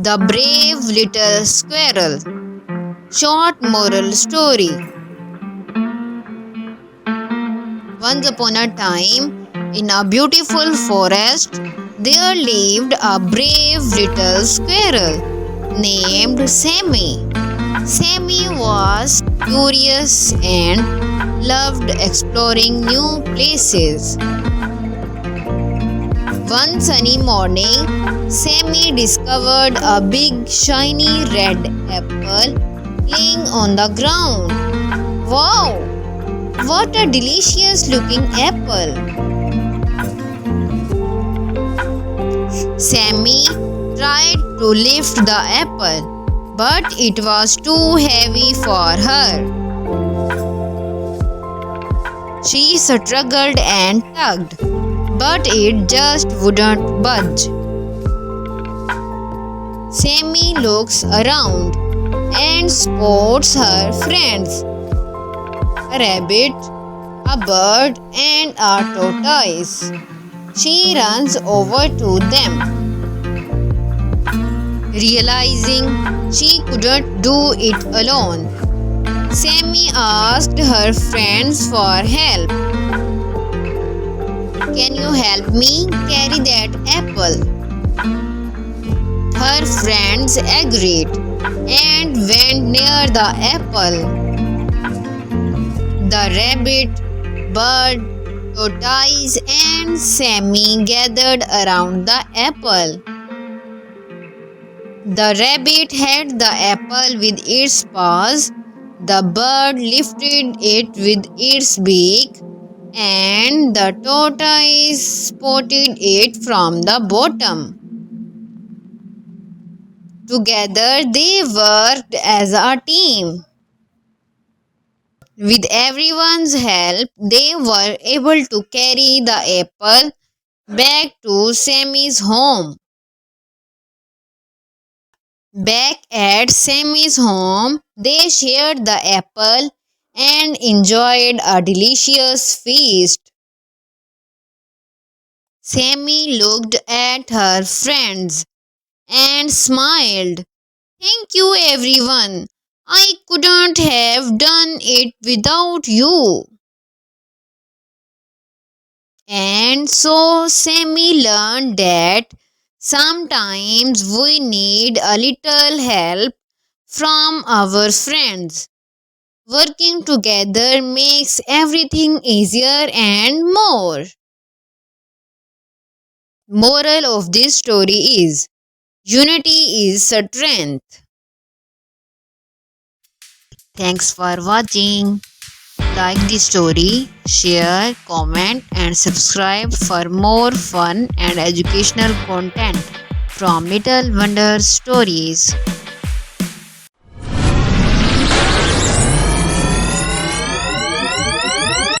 The Brave Little Squirrel. Short moral story. Once upon a time, in a beautiful forest, there lived a brave little squirrel named Sammy. Sammy was curious and loved exploring new places. One sunny morning, Sammy discovered a big shiny red apple laying on the ground. Wow! What a delicious looking apple! Sammy tried to lift the apple, but it was too heavy for her. She struggled and tugged, but it just wouldn't budge. Sammy looks around and spots her friends: a rabbit, a bird, and a tortoise. She runs over to them. Realizing she couldn't do it alone, Sammy asked her friends for help. "Can you help me carry that apple?" Her friends agreed and went near the apple. The rabbit, bird, tortoise, and Sammy gathered around the apple. The rabbit held the apple with its paws, the bird lifted it with its beak, and the tortoise spotted it from the bottom. Together they worked as a team. With everyone's help, they were able to carry the apple back to Sammy's home. Back at Sammy's home, they shared the apple and enjoyed a delicious feast. Sammy looked at her friends and smiled. "Thank you, everyone. I couldn't have done it without you." And so Sammy learned that sometimes we need a little help from our friends. Working together makes everything easier and more. Moral of this story is: unity is strength. Thanks for watching. Like the story, share, comment, and subscribe for more fun and educational content from Little Wonder Stories.